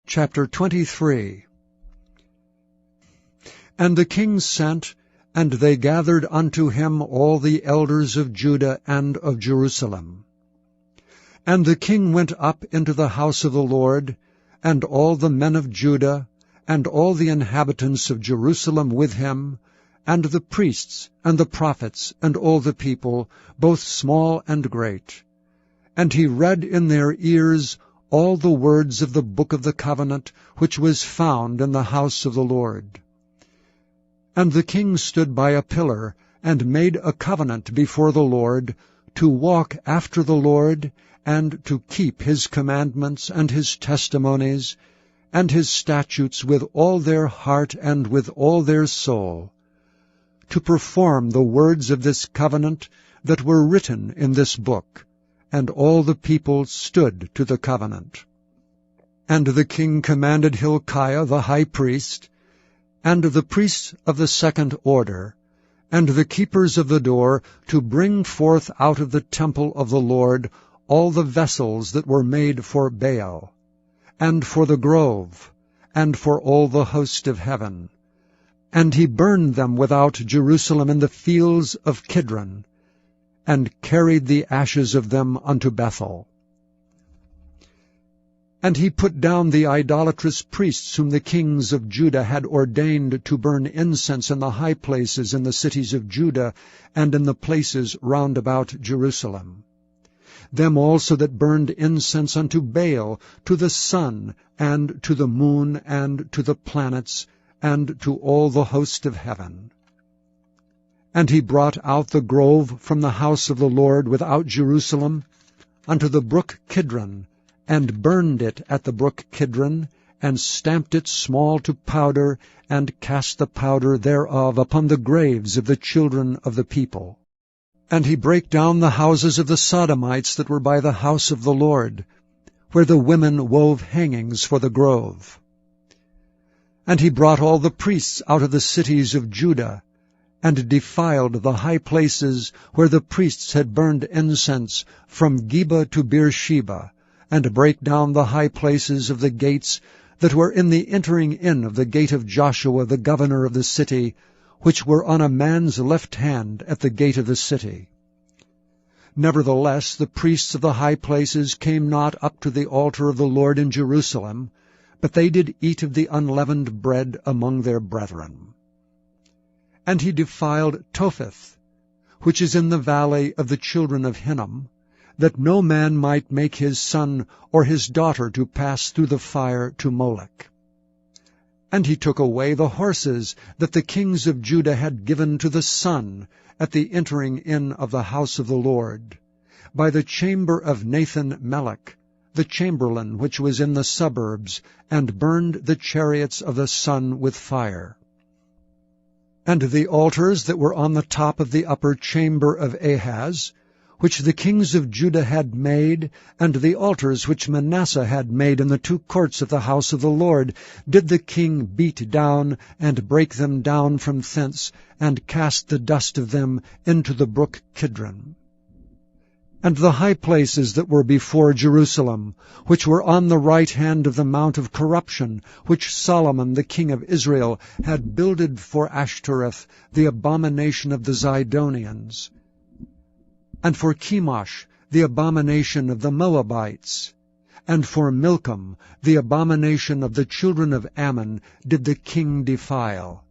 Chapter 23. And the king sent, and they gathered unto him all the elders of Judah and of Jerusalem. And the king went up into the house of the Lord, and all the men of Judah, and all the inhabitants of Jerusalem with him, and the priests, and the prophets, and all the people, both small and great. And he read in their ears all the words of the book of the covenant, which was found in the house of the Lord. And the king stood by a pillar, and made a covenant before the Lord, to walk after the Lord, and to keep his commandments and his testimonies, and his statutes with all their heart and with all their soul, to perform the words of this covenant that were written in this book. And all the people stood to the covenant. And the king commanded Hilkiah the high priest, and the priests of the second order, and the keepers of the door, to bring forth out of the temple of the Lord all the vessels that were made for Baal, and for the grove, and for all the host of heaven. And he burned them without Jerusalem in the fields of Kidron, and carried the ashes of them unto Bethel. And he put down the idolatrous priests whom the kings of Judah had ordained to burn incense in the high places in the cities of Judah and in the places round about Jerusalem. Them also that burned incense unto Baal, to the sun, and to the moon, and to the planets, and to all the host of heaven. And he brought out the grove from the house of the Lord without Jerusalem unto the brook Kidron, and burned it at the brook Kidron, and stamped it small to powder, and cast the powder thereof upon the graves of the children of the people. And he brake down the houses of the Sodomites that were by the house of the Lord, where the women wove hangings for the grove. And he brought all the priests out of the cities of Judah, and defiled the high places where the priests had burned incense, from Geba to Beersheba, and brake down the high places of the gates that were in the entering in of the gate of Joshua the governor of the city, which were on a man's left hand at the gate of the city. Nevertheless the priests of the high places came not up to the altar of the Lord in Jerusalem, but they did eat of the unleavened bread among their brethren. And he defiled Topheth, which is in the valley of the children of Hinnom, that no man might make his son or his daughter to pass through the fire to Molech. And he took away the horses that the kings of Judah had given to the sun at the entering in of the house of the Lord, by the chamber of Nathan-Melech, the chamberlain which was in the suburbs, and burned the chariots of the sun with fire. And the altars that were on the top of the upper chamber of Ahaz, which the kings of Judah had made, and the altars which Manasseh had made in the two courts of the house of the Lord, did the king beat down, and break them down from thence, and cast the dust of them into the brook Kidron. And the high places that were before Jerusalem, which were on the right hand of the mount of corruption, which Solomon the king of Israel had builded for Ashtoreth, the abomination of the Zidonians, and for Chemosh, the abomination of the Moabites, and for Milcom, the abomination of the children of Ammon, did the king defile.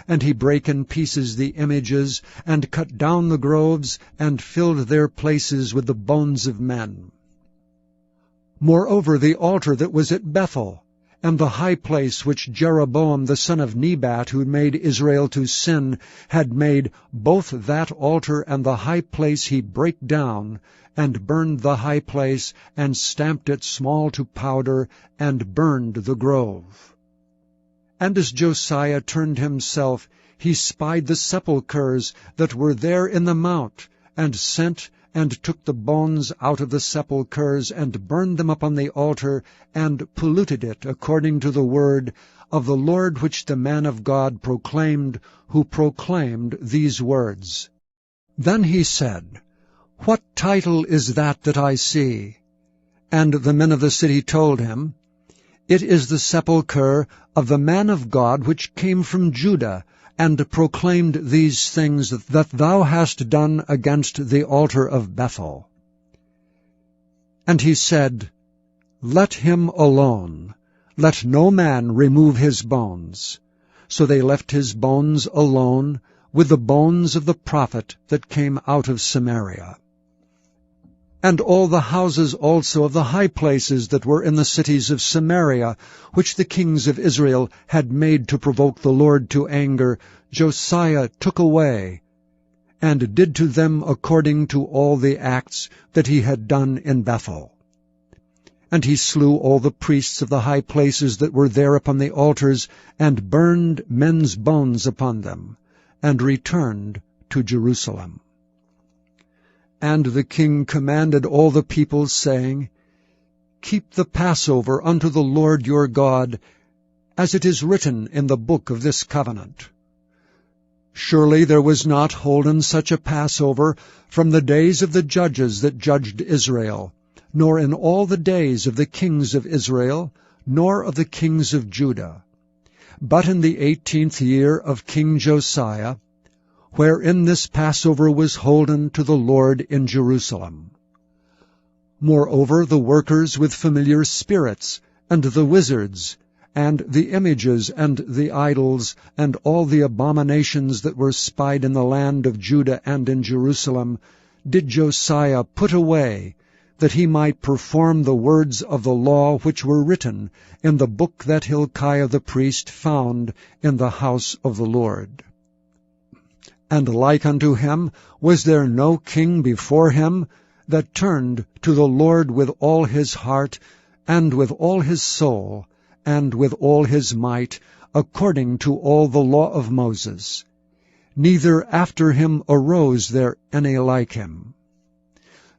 And he brake in pieces the images, and cut down the groves, and filled their places with the bones of men. Moreover, the altar that was at Bethel, and the high place which Jeroboam the son of Nebat, who made Israel to sin, had made, both that altar and the high place he brake down, and burned the high place, and stamped it small to powder, and burned the grove. And as Josiah turned himself, he spied the sepulchres that were there in the mount, and sent and took the bones out of the sepulchres, and burned them upon the altar, and polluted it according to the word of the Lord which the man of God proclaimed, who proclaimed these words. Then he said, What title is that I see? And the men of the city told him, It is the sepulchre of the man of God which came from Judah, and proclaimed these things that thou hast done against the altar of Bethel. And he said, Let him alone, let no man remove his bones. So they left his bones alone, with the bones of the prophet that came out of Samaria. And all the houses also of the high places that were in the cities of Samaria, which the kings of Israel had made to provoke the Lord to anger, Josiah took away, and did to them according to all the acts that he had done in Bethel. And he slew all the priests of the high places that were there upon the altars, and burned men's bones upon them, and returned to Jerusalem. And the king commanded all the people, saying, Keep the Passover unto the Lord your God, as it is written in the book of this covenant. Surely there was not holden such a Passover from the days of the judges that judged Israel, nor in all the days of the kings of Israel, nor of the kings of Judah. But in the 18th year of King Josiah, wherein this Passover was holden to the Lord in Jerusalem. Moreover, the workers with familiar spirits, and the wizards, and the images, and the idols, and all the abominations that were spied in the land of Judah and in Jerusalem, did Josiah put away, that he might perform the words of the law which were written in the book that Hilkiah the priest found in the house of the Lord. And like unto him was there no king before him that turned to the Lord with all his heart, and with all his soul, and with all his might, according to all the law of Moses. Neither after him arose there any like him.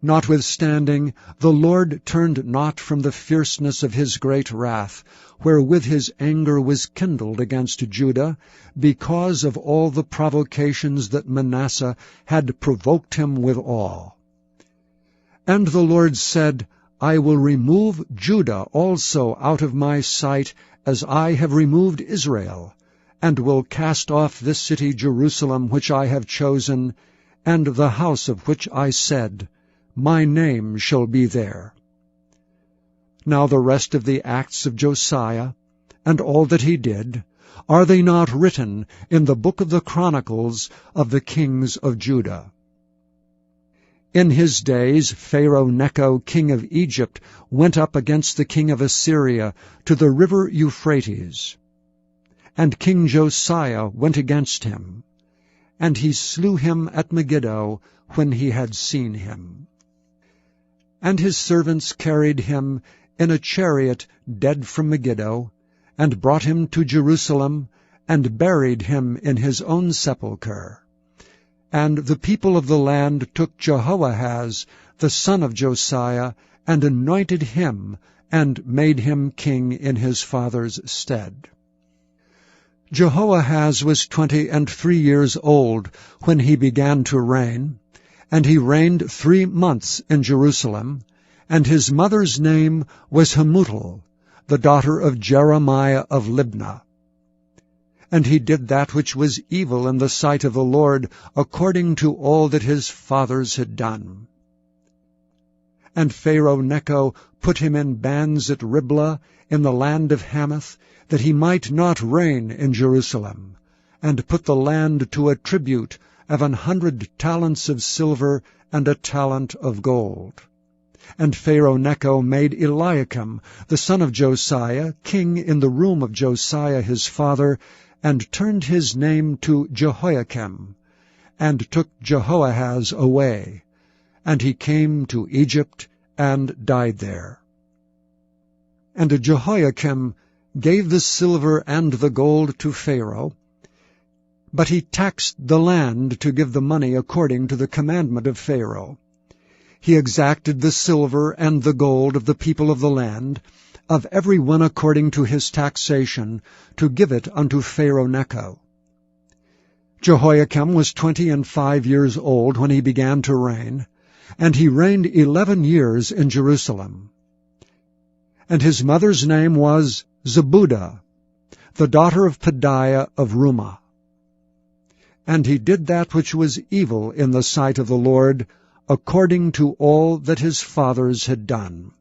Notwithstanding, the Lord turned not from the fierceness of his great wrath, wherewith his anger was kindled against Judah, because of all the provocations that Manasseh had provoked him withal. And the Lord said, I will remove Judah also out of my sight, as I have removed Israel, and will cast off this city Jerusalem which I have chosen, and the house of which I said, My name shall be there. Now the rest of the acts of Josiah, and all that he did, are they not written in the book of the Chronicles of the kings of Judah? In his days Pharaoh Necho king of Egypt went up against the king of Assyria to the river Euphrates. And King Josiah went against him, and he slew him at Megiddo when he had seen him. And his servants carried him in a chariot dead from Megiddo, and brought him to Jerusalem, and buried him in his own sepulchre. And the people of the land took Jehoahaz, the son of Josiah, and anointed him, and made him king in his father's stead. Jehoahaz was 23 years old when he began to reign, and he reigned 3 months in Jerusalem, and his mother's name was Hamutal, the daughter of Jeremiah of Libnah. And he did that which was evil in the sight of the Lord, according to all that his fathers had done. And Pharaoh Necho put him in bands at Riblah in the land of Hamath, that he might not reign in Jerusalem, and put the land to a tribute of 100 talents of silver and a talent of gold. And Pharaoh Necho made Eliakim, the son of Josiah, king in the room of Josiah his father, and turned his name to Jehoiakim, and took Jehoahaz away. And he came to Egypt, and died there. And Jehoiakim gave the silver and the gold to Pharaoh, but he taxed the land to give the money according to the commandment of Pharaoh. He exacted the silver and the gold of the people of the land, of every one according to his taxation, to give it unto Pharaoh Necho. Jehoiakim was 25 years old when he began to reign, and he reigned 11 years in Jerusalem. And his mother's name was Zebudah, the daughter of Pedaiah of Rumah. And he did that which was evil in the sight of the Lord, according to all that his fathers had done.